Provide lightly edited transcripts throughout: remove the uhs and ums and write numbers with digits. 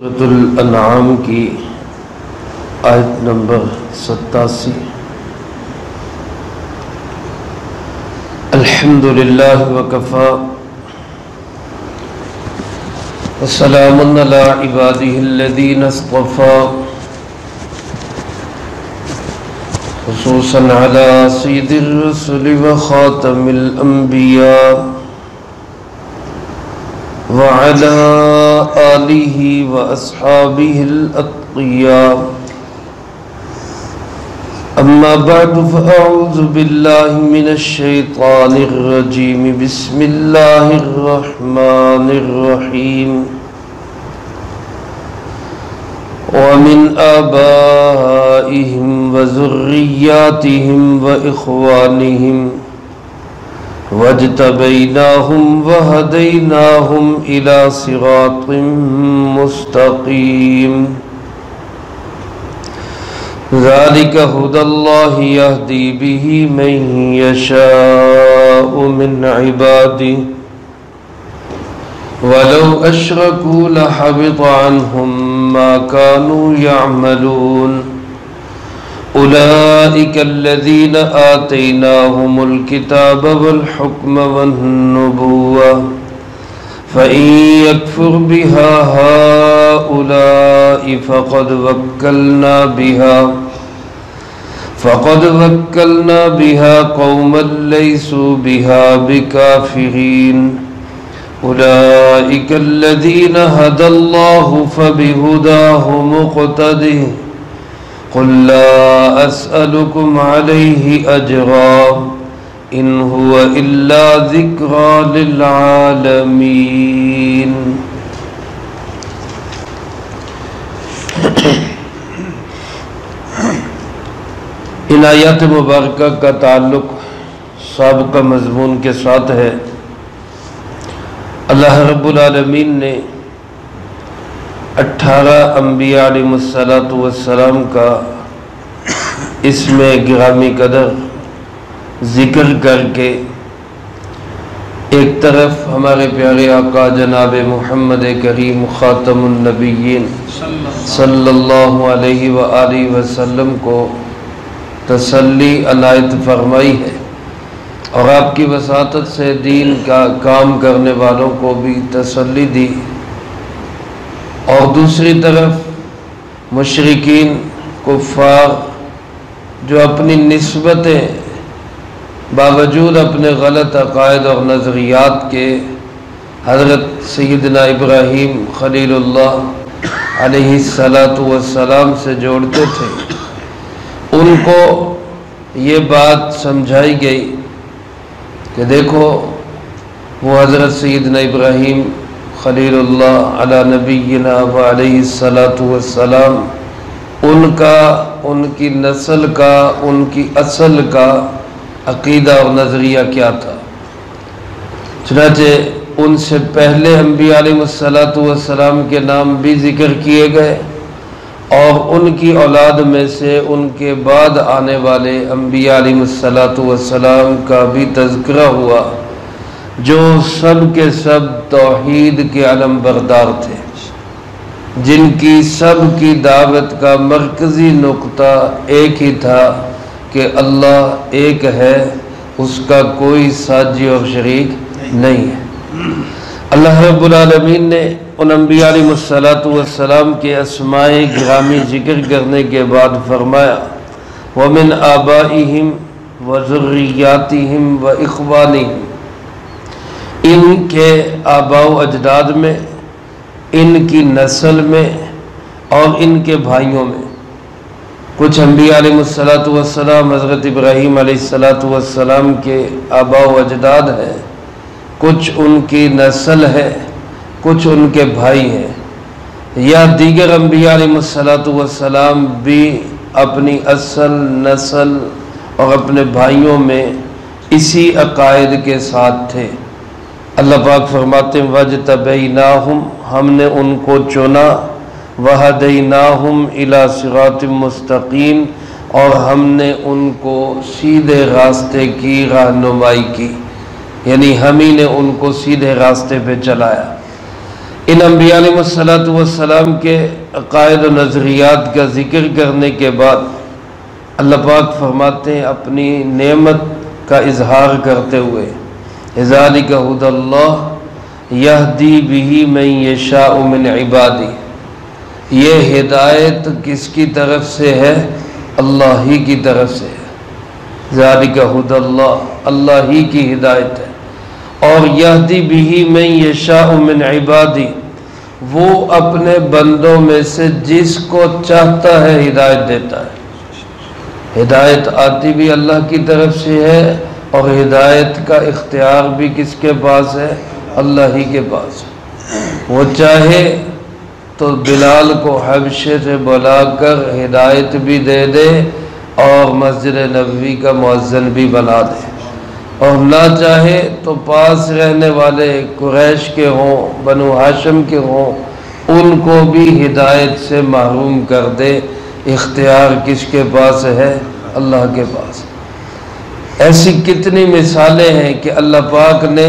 سورۃ الانعام کی آیت نمبر 87۔ الحمدللہ وکفی وسلام علی عبادہ الذین اصطفی، خصوصا علی سید الرسل وخاتم الانبیاء وعلى آلہ واصحابہ الاتقیاء، اما بعد فاعوذ باللہ من الشیطان الرجیم، بسم اللہ الرحمن الرحیم۔ ومن آبائہم وذریاتہم واخوانہم واجتبیناہم وہدیناہم الی صراط مستقیم، ذالک ھدی اللہ یہدی بہ من یشاء من عبادہ ولو اشرکوا لحبط عنہم ما کانوا یعملون، اولئک الذین آتیناہم الکتاب والحکم والنبوۃ، فإن يكفر بها هؤلاء فقد وكلنا بها قوما ليسوا بها بكافرين، أولئك الذين هدى الله فبهداه مقتده، قل لا أسألكم عليه أجرا إن هو إلا ذكرى للعالمين۔ ان آیات مبارکہ کا تعلق سابقہ مضمون کے ساتھ ہے۔ اللہ رب العالمین نے 18 انبیاء علیہ السلام کا اس میں گرامی قدر ذکر کر کے ایک طرف ہمارے پیارے آقا جناب محمد کریم خاتم النبیین صلی اللہ علیہ وآلہ وسلم کو تسلی عنایت فرمائی ہے، اور آپ کی وساطت سے دین کا کام کرنے والوں کو بھی تسلی دی، اور دوسری طرف مشرکین کفار جو اپنی نسبتیں باوجود اپنے غلط عقائد اور نظریات کے حضرت سیدنا ابراہیم خلیل اللہ علیہ السلام سے جوڑتے تھے، ان کو یہ بات سمجھائی گئی کہ دیکھو وہ حضرت سیدنا ابراہیم خلیل اللہ علی نبینا وعلیہ السلام، ان کا، ان کی نسل کا، ان کی اصل کا عقیدہ اور نظریہ کیا تھا۔ چنانچہ ان سے پہلے انبیاء علیہ السلام کے نام بھی ذکر کیے گئے، اور ان کی اولاد میں سے ان کے بعد آنے والے انبیاء علیہ السلام کا بھی تذکرہ ہوا، جو سب کے سب توحید کے علم بردار تھے، جن کی سب کی دعوت کا مرکزی نقطہ ایک ہی تھا کہ اللہ ایک ہے، اس کا کوئی ساجی اور شریک نہیں ہے۔ اللہ رب العالمین نے ان انبیاء علیہ السلام کے اسماء گرامی ذکر کرنے کے بعد فرمایا وَمِنْ آبَائِهِمْ وَذُرِّيَّاتِهِمْ وَإِخْوَانِهِمْ، ان کے آباء و اجداد میں، ان کی نسل میں، اور ان کے بھائیوں میں۔ کچھ انبیاء علیہ السلام حضرت ابراہیم علیہ السلام کے آباء و اجداد ہیں، کچھ ان کی نسل ہے، کچھ ان کے بھائی ہیں، یا دیگر انبیاء علیہ السلام بھی اپنی اصل نسل اور اپنے بھائیوں میں اسی عقائد کے ساتھ تھے۔ اللہ پاک فرماتے ہیں وَاجْتَبَيْنَاهُمْ، ہم نے ان کو چنا، وَهَدَيْنَاهُمْ إِلَى صِرَاطٍ مُسْتَقِيمٍ، اور ہم نے ان کو سیدھے راستے کی رہنمائی کی، یعنی ہم ہی نے ان کو سیدھے راستے پہ چلایا۔ ان انبیاء علیہ السلام کے عقائد و نظریات کا ذکر کرنے کے بعد اللہ پاک فرماتے ہیں اپنی نعمت کا اظہار کرتے ہوئے ذالک ھدی اللہ یہدی بہ من یشاء من عبادہ، یہ ہدایت کس کی طرف سے ہے؟ اللہ ہی کی طرف سے ہے۔ ذالک ھدی اللہ، اللہ ہی کی ہدایت ہے۔ اور یہدی بہ من یشاء من عبادہ، وہ اپنے بندوں میں سے جس کو چاہتا ہے ہدایت دیتا ہے۔ ہدایت آتی بھی اللہ کی طرف سے ہے اور ہدایت کا اختیار بھی کس کے پاس ہے؟ اللہ ہی کے پاس ہے۔ وہ چاہے تو بلال کو حبشے سے بلا کر ہدایت بھی دے دے اور مسجد نبوی کا مؤذن بھی بنا دے، اور نہ چاہے تو پاس رہنے والے قریش کے ہوں، بنو ہاشم کے ہوں، ان کو بھی ہدایت سے محروم کر دے۔ اختیار کس کے پاس ہے؟ اللہ کے پاس۔ ایسی کتنی مثالیں ہیں کہ اللہ پاک نے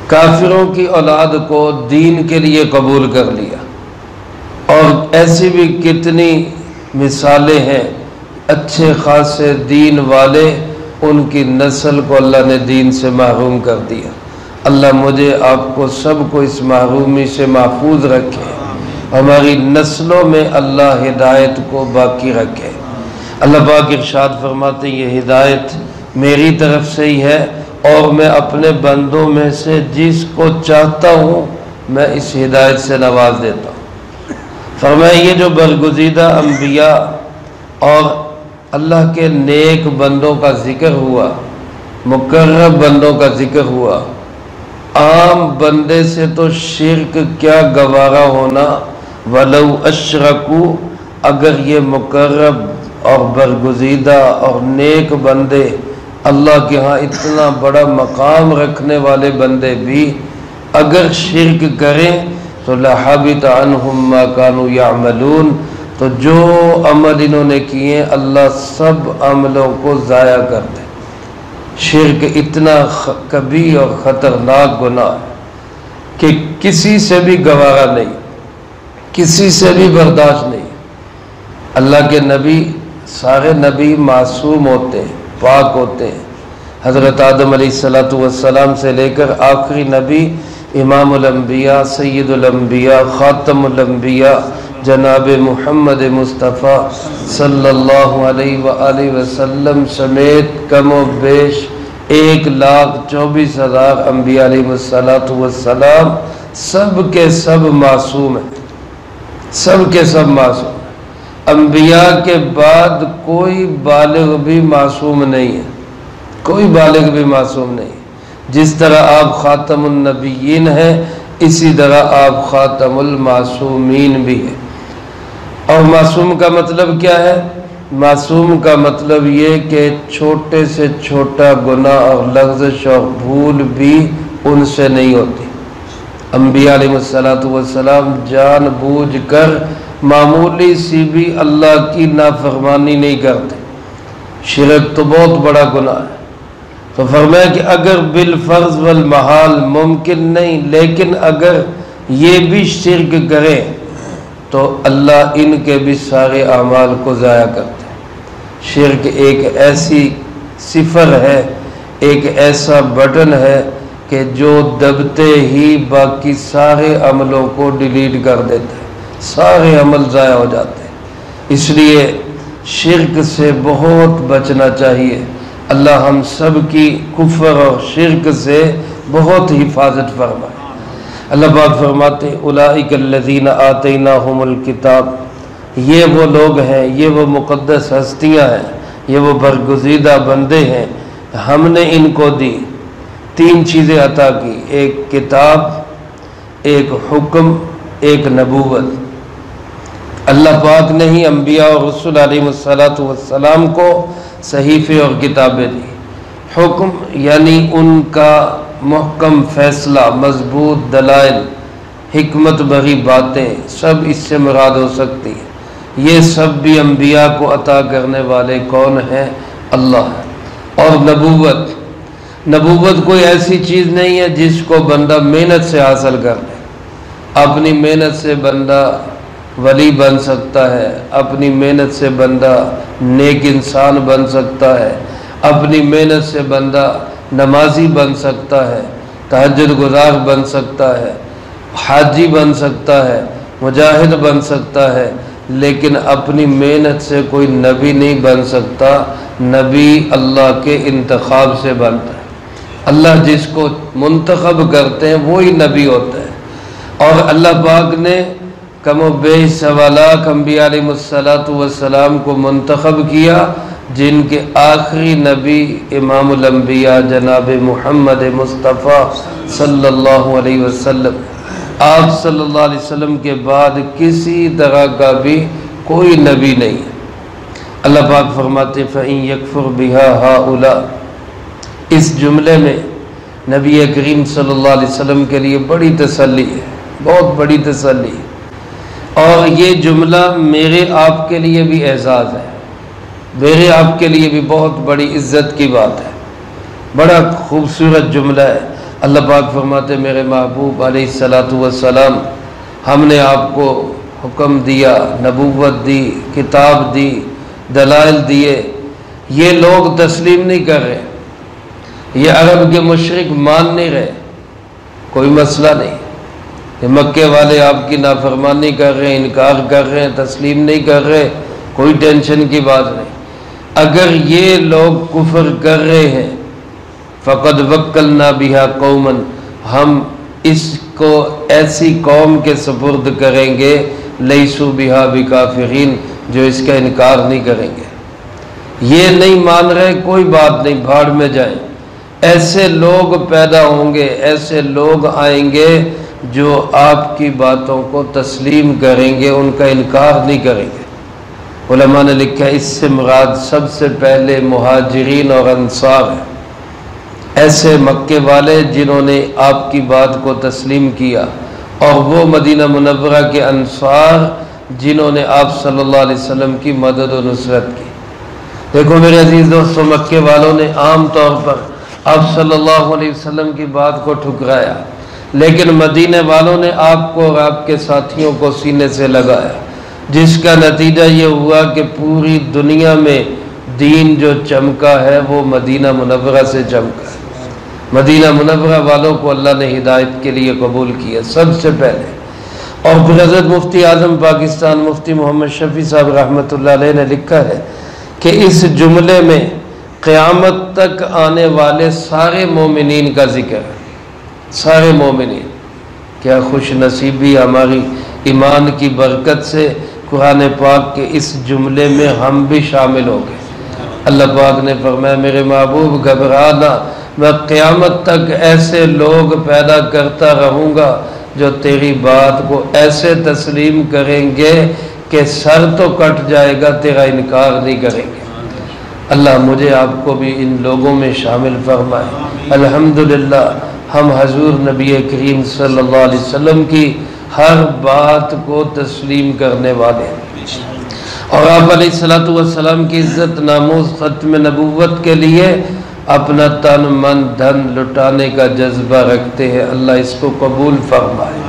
کافروں کی اولاد کو دین کے لیے قبول کر لیا، اور ایسی بھی کتنی مثالیں ہیں اچھے خاصے دین والے، ان کی نسل کو اللہ نے دین سے محروم کر دیا۔ اللہ مجھے آپ کو سب کو اس محرومی سے محفوظ رکھے، ہماری نسلوں میں اللہ ہدایت کو باقی رکھے۔ اللہ پاک ارشاد فرماتے ہیں یہ ہدایت میری طرف سے ہی ہے، اور میں اپنے بندوں میں سے جس کو چاہتا ہوں میں اس ہدایت سے نواز دیتا ہوں۔ فرمایا یہ جو برگزیدہ انبیاء اور اللہ کے نیک بندوں کا ذکر ہوا، مقرب بندوں کا ذکر ہوا، عام بندے سے تو شرک کیا گوارا ہونا، وَلَوْ أَشْرَكُوا، اگر یہ مقرب اور برگزیدہ اور نیک بندے اللہ کے ہاں اتنا بڑا مقام رکھنے والے بندے بھی اگر شرک کریں تو لَحَبِطَ عَنْهُمْ مَا كَانُوا يَعْمَلُونَ، تو جو عمل انہوں نے کیے اللہ سب عملوں کو ضائع کر دے۔ شرک اتنا کبھی اور خطرناک گناہ ہے کہ کسی سے بھی گوارا نہیں، کسی سے بھی برداشت نہیں۔ اللہ کے نبی، سارے نبی معصوم ہوتے ہیں، پاک ہوتے ہیں، حضرت آدم علیہ السلام سے لے کر آخری نبی امام الانبیاء، سید الانبیاء، خاتم الانبیاء جناب محمد مصطفیٰ صلی اللہ علیہ وآلہ وسلم سمیت کم و بیش 1,24,000 انبیاء علیہ السلام سب کے سب معصوم ہیں، سب کے سب معصوم ہیں۔ انبیاء کے بعد کوئی بالغ بھی معصوم نہیں ہے، کوئی بالغ بھی معصوم نہیں۔ جس طرح آپ خاتم النبیین ہیں اسی طرح آپ خاتم المعصومین بھی ہیں۔ اور معصوم کا مطلب کیا ہے؟ معصوم کا مطلب یہ کہ چھوٹے سے چھوٹا گناہ اور لغزش اور بھول بھی ان سے نہیں ہوتی۔ انبیاء علیہ السلام جان بوجھ کر معمولی سی بھی اللہ کی نافرمانی نہیں کرتے۔ شرک تو بہت بڑا گناہ ہے، تو فرمایا کہ اگر بالفرض والمحال ممکن نہیں، لیکن اگر یہ بھی شرک کریں تو اللہ ان کے بھی سارے اعمال کو ضائع کرتے ہیں۔ شرک ایک ایسی صفر ہے، ایک ایسا بٹن ہے کہ جو دبتے ہی باقی سارے عملوں کو ڈیلیٹ کر دیتا ہے، سارے عمل ضائع ہو جاتے ہیں۔ اس لیے شرک سے بہت بچنا چاہیے۔ اللہ ہم سب کی کفر اور شرک سے بہت حفاظت فرمائے۔ اللہ پاک فرماتے اولئک الذین آتیناہم الکتاب، یہ وہ لوگ ہیں، یہ وہ مقدس ہستیاں ہیں، یہ وہ برگزیدہ بندے ہیں، ہم نے ان کو دی 3 چیزیں عطا کی، ایک کتاب، ایک حکم، ایک نبوت۔ اللہ پاک نے ہی انبیاء اور رسول علیہ السلام کو صحیفے اور کتابیں دی۔ حکم یعنی ان کا محکم فیصلہ، مضبوط دلائل، حکمت بھری باتیں، سب اس سے مراد ہو سکتی ہیں۔ یہ سب بھی انبیاء کو عطا کرنے والے کون ہیں؟ اللہ ہے۔ اور نبوت، نبوت کوئی ایسی چیز نہیں ہے جس کو بندہ محنت سے حاصل کر لے۔ اپنی محنت سے بندہ ولی بن سکتا ہے، اپنی محنت سے بندہ نیک انسان بن سکتا ہے، اپنی محنت سے بندہ نمازی بن سکتا ہے، تہجد گزار بن سکتا ہے، حاجی بن سکتا ہے، مجاہد بن سکتا ہے، لیکن اپنی محنت سے کوئی نبی نہیں بن سکتا۔ نبی اللہ کے انتخاب سے بنتا ہے۔ اللہ جس کو منتخب کرتے ہیں وہی نبی ہوتا ہے۔ اور اللہ پاک نے کم و بیش 1.25 لاکھ انبیاء علیہ السلام کو منتخب کیا، جن کے آخری نبی امام الانبیاء جناب محمد مصطفیٰ صلی اللہ علیہ وسلم، آپ صلی اللہ علیہ وسلم کے بعد کسی طرح کا بھی کوئی نبی نہیں ہے۔ اللہ پاک فرماتے فَإِن يَكْفُرْ بِهَا هَؤُلَاءِ، اس جملے میں نبی کریم صلی اللہ علیہ وسلم کے لیے بڑی تسلی ہے، بہت بڑی تسلی ہے۔ اور یہ جملہ میرے آپ کے لیے بھی اعزاز ہے، میرے آپ کے لیے بھی بہت بڑی عزت کی بات ہے، بڑا خوبصورت جملہ ہے۔ اللہ پاک فرماتے میرے محبوب علیہ السلام، ہم نے آپ کو حکم دیا، نبوت دی، کتاب دی، دلائل دیے، یہ لوگ تسلیم نہیں کر رہے، یہ عرب کے مشرک مان نہیں رہے، کوئی مسئلہ نہیں، کہ مکے والے آپ کی نافرمانی کر رہے ہیں، انکار کر رہے ہیں، تسلیم نہیں کر رہے، کوئی ٹینشن کی بات نہیں۔ اگر یہ لوگ کفر کر رہے ہیں فَقَدْ وَكَّلْنَا بِهَا قَوْمًا، ہم اس کو ایسی قوم کے سپرد کریں گے لَيْسُوا بِهَا بِكَافِرِينَ، جو اس کا انکار نہیں کریں گے۔ یہ نہیں مان رہے، کوئی بات نہیں، بھاڑ میں جائیں، ایسے لوگ پیدا ہوں گے، ایسے لوگ آئیں گے جو آپ کی باتوں کو تسلیم کریں گے، ان کا انکار نہیں کریں گے۔ علماء نے لکھا اس سے مراد سب سے پہلے مہاجرین اور انصار ہیں، ایسے مکے والے جنہوں نے آپ کی بات کو تسلیم کیا، اور وہ مدینہ منورہ کے انصار جنہوں نے آپ صلی اللہ علیہ وسلم کی مدد و نصرت کی۔ دیکھو میرے عزیز دوستو، مکے والوں نے عام طور پر آپ صلی اللہ علیہ وسلم کی بات کو ٹھکرایا، لیکن مدینے والوں نے آپ کو اور آپ کے ساتھیوں کو سینے سے لگایا، جس کا نتیجہ یہ ہوا کہ پوری دنیا میں دین جو چمکا ہے وہ مدینہ منورہ سے چمکا ہے۔ مدینہ منورہ والوں کو اللہ نے ہدایت کے لیے قبول کیا سب سے پہلے۔ اور پھر حضرت مفتی اعظم پاکستان مفتی محمد شفیع صاحب رحمۃ اللہ علیہ نے لکھا ہے کہ اس جملے میں قیامت تک آنے والے سارے مومنین کا ذکر ہے، سارے مومنین۔ کیا خوش نصیبی ہماری ایمان کی برکت سے قرآن پاک کے اس جملے میں ہم بھی شامل ہو گئے۔ اللہ پاک نے فرمایا میرے محبوب گھبرانا، میں قیامت تک ایسے لوگ پیدا کرتا رہوں گا جو تیری بات کو ایسے تسلیم کریں گے کہ سر تو کٹ جائے گا، تیرا انکار نہیں کریں گے۔ اللہ مجھے آپ کو بھی ان لوگوں میں شامل فرمائے۔ الحمدللہ ہم حضور نبی کریم صلی اللہ علیہ وسلم کی ہر بات کو تسلیم کرنے والے ہیں، اور آپ علیہ السلام کی عزت ناموز ختم نبوت کے لیے اپنا تن من دھن لٹانے کا جذبہ رکھتے ہیں۔ اللہ اس کو قبول فرمائے۔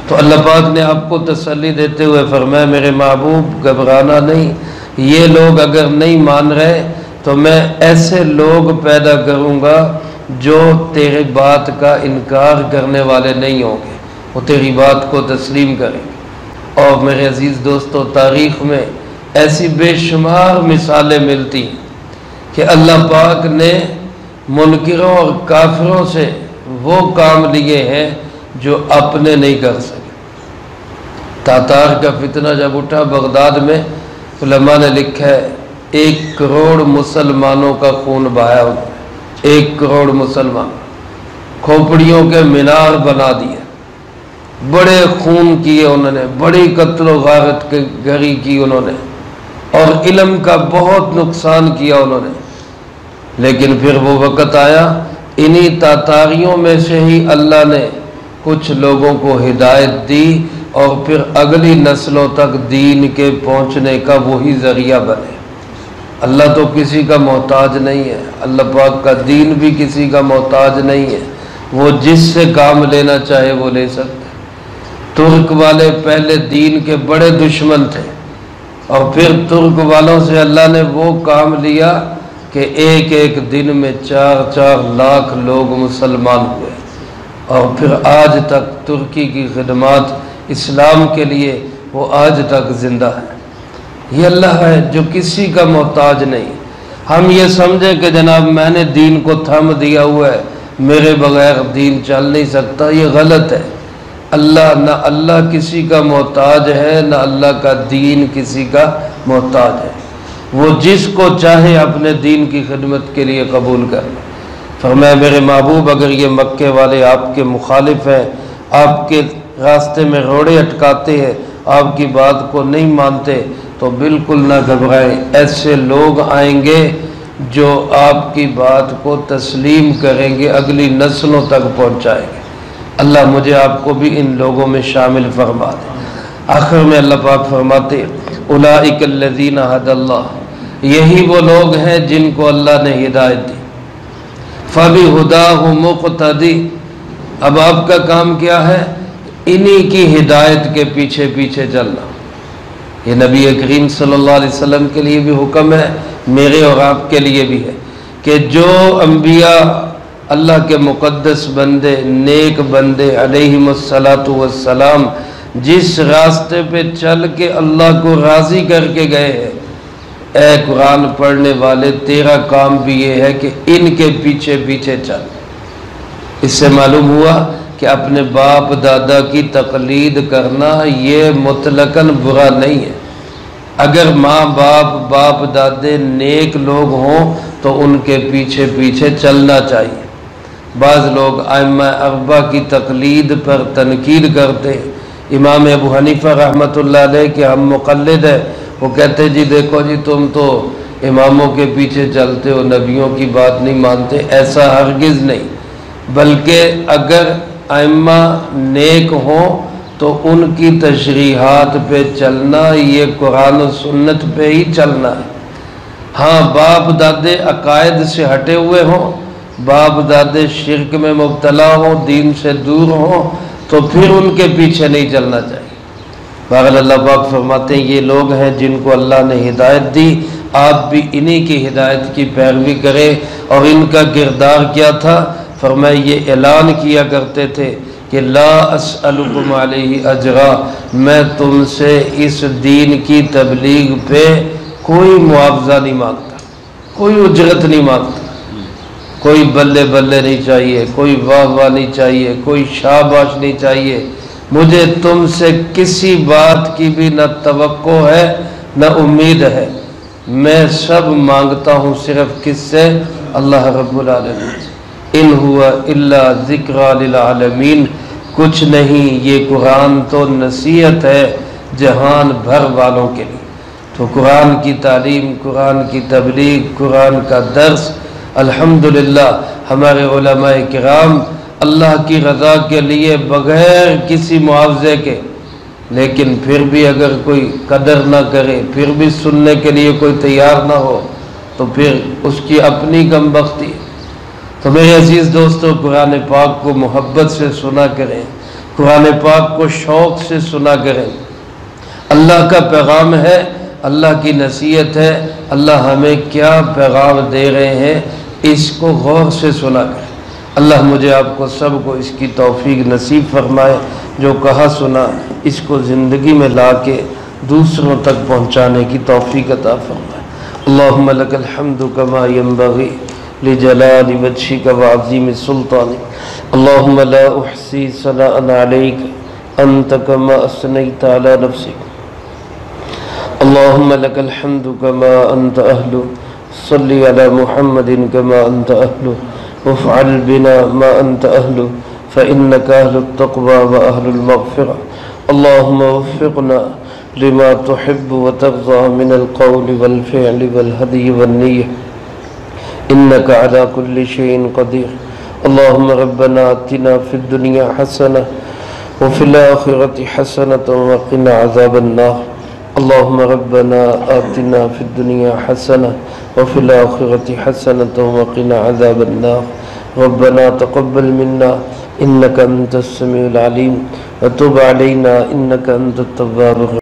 تو اللہ پاک نے آپ کو تسلی دیتے ہوئے فرمایا میرے محبوب گھبرانا نہیں، یہ لوگ اگر نہیں مان رہے تو میں ایسے لوگ پیدا کروں گا جو تیری بات کا انکار کرنے والے نہیں ہوں گے، وہ تیری بات کو تسلیم کریں گے۔ اور میرے عزیز دوستو، تاریخ میں ایسی بے شمار مثالیں ملتی ہیں کہ اللہ پاک نے منکروں اور کافروں سے وہ کام لیے ہیں جو اپنے نہیں کر سکے۔ تاتار کا فتنہ جب اٹھا بغداد میں، علماء نے لکھا ہے 1 کروڑ مسلمانوں کا خون بہایا، 1 کروڑ مسلمان، کھوپڑیوں کے مینار بنا دیے، بڑے خون کیے انہوں نے، بڑی قتل و غارت گری کی انہوں نے، اور علم کا بہت نقصان کیا انہوں نے۔ لیکن پھر وہ وقت آیا، انہی تاتاریوں میں سے ہی اللہ نے کچھ لوگوں کو ہدایت دی، اور پھر اگلی نسلوں تک دین کے پہنچنے کا وہی ذریعہ بنے۔ اللہ تو کسی کا محتاج نہیں ہے، اللہ پاک کا دین بھی کسی کا محتاج نہیں ہے، وہ جس سے کام لینا چاہے وہ لے سکتے۔ ترک والے پہلے دین کے بڑے دشمن تھے، اور پھر ترک والوں سے اللہ نے وہ کام لیا کہ ایک ایک دن میں 4 لاکھ لوگ مسلمان ہوئے، اور پھر آج تک ترکی کی خدمات اسلام کے لیے وہ آج تک زندہ ہے۔ یہ اللہ ہے جو کسی کا محتاج نہیں۔ ہم یہ سمجھیں کہ جناب میں نے دین کو تھم دیا ہوا ہے، میرے بغیر دین چل نہیں سکتا، یہ غلط ہے۔ نہ اللہ کسی کا محتاج ہے، نہ اللہ کا دین کسی کا محتاج ہے۔ وہ جس کو چاہے اپنے دین کی خدمت کے لیے قبول کر لے۔ فرمایا میرے محبوب اگر یہ مکے والے آپ کے مخالف ہیں، آپ کے راستے میں روڑے اٹکاتے ہیں، آپ کی بات کو نہیں مانتے، تو بالکل نہ گھبرائیں، ایسے لوگ آئیں گے جو آپ کی بات کو تسلیم کریں گے، اگلی نسلوں تک پہنچائیں گے۔ اللہ مجھے آپ کو بھی ان لوگوں میں شامل فرما دے۔ آخر میں اللہ پاک فرماتے اولئک الذین ھدی اللہ، یہی وہ لوگ ہیں جن کو اللہ نے ہدایت دی۔ فبہداہ مقتدی، اب آپ کا کام کیا ہے؟ انہی کی ہدایت کے پیچھے پیچھے چلنا۔ یہ نبی کریم صلی اللہ علیہ وسلم کے لیے بھی حکم ہے، میرے اور آپ کے لیے بھی ہے کہ جو انبیاء اللہ کے مقدس بندے، نیک بندے علیہم السلام جس راستے پہ چل کے اللہ کو راضی کر کے گئے ہیں، اے قرآن پڑھنے والے تیرا کام بھی یہ ہے کہ ان کے پیچھے پیچھے چل۔ اس سے معلوم ہوا کہ اپنے باپ دادا کی تقلید کرنا یہ مطلقاً برا نہیں ہے۔ اگر ماں باپ دادے نیک لوگ ہوں تو ان کے پیچھے پیچھے چلنا چاہیے۔ بعض لوگ ائمہ اربعہ کی تقلید پر تنقید کرتے ہیں۔ امام ابو حنیفہ رحمۃ اللہ علیہ کے ہم مقلد ہیں، وہ کہتے جی دیکھو جی تم تو اماموں کے پیچھے چلتے ہو، نبیوں کی بات نہیں مانتے۔ ایسا ہرگز نہیں، بلکہ اگر ائمہ نیک ہوں تو ان کی تشریحات پہ چلنا یہ قرآن و سنت پہ ہی چلنا ہے۔ ہاں باپ دادے عقائد سے ہٹے ہوئے ہوں، باپ دادے شرک میں مبتلا ہوں، دین سے دور ہوں، تو پھر ان کے پیچھے نہیں چلنا چاہیے۔ بہرحال اللہ پاک فرماتے ہیں یہ لوگ ہیں جن کو اللہ نے ہدایت دی، آپ بھی انہی کی ہدایت کی پیروی کریں۔ اور ان کا کردار کیا تھا؟ فرمایا یہ اعلان کیا کرتے تھے کہ لا اسألکم علیہ اجرا، میں تم سے اس دین کی تبلیغ پہ کوئی معاوضہ نہیں مانگتا، کوئی اجرت نہیں مانگتا، کوئی بلے بلے نہیں چاہیے، کوئی واہ واہ نہیں چاہیے، کوئی شاباش نہیں چاہیے۔ مجھے تم سے کسی بات کی بھی نہ توقع ہے نہ امید ہے، میں سب مانگتا ہوں صرف کس سے؟ اللہ رب العالمین سے۔ ان ہوا الا ذکریٰ للعالمین، کچھ نہیں یہ قرآن تو نصیحت ہے جہان بھر والوں کے لیے۔ تو قرآن کی تعلیم، قرآن کی تبلیغ، قرآن کا درس، الحمدللہ ہمارے علماء کرام اللہ کی رضا کے لیے بغیر کسی معاوضے کے، لیکن پھر بھی اگر کوئی قدر نہ کرے، پھر بھی سننے کے لیے کوئی تیار نہ ہو، تو پھر اس کی اپنی کم بختی۔ تو میرے عزیز دوستو، قرآن پاک کو محبت سے سنا کریں، قرآن پاک کو شوق سے سنا کریں۔ اللہ کا پیغام ہے، اللہ کی نصیحت ہے، اللہ ہمیں کیا پیغام دے رہے ہیں، اس کو غور سے سنا کریں۔ اللہ مجھے آپ کو سب کو اس کی توفیق نصیب فرمائے، جو کہا سنا اس کو زندگی میں لا کے دوسروں تک پہنچانے کی توفیق عطا فرمائے۔ اللہم لک الحمد کما ینبغی لجلال وجہک وعظیم سلطانک، اللہم لا احصی ثناء علیک انت کما اثنیت علی نفسک، اللہم لک الحمد کما انت اہل، صلی علی محمد کما انت اہل، وافعل بنا ما انت اہل، فإنک اہل التقوی واہل المغفرہ، اللہم وفقنا لما تحب وترضى من القول والفعل والهدي والنية إنك على كل شيء قدير. اللهم ربنا آتنا في الدنيا حسنة وفي الآخرة حسنة وقنا عذاب النار. اللهم ربنا آتنا في الدنيا حسنة وفي الآخرة حسنة وقنا عذاب النار. ربنا تقبل منا إنك أنت السميع العليم وتب علينا إنك أنت التواب الرحيم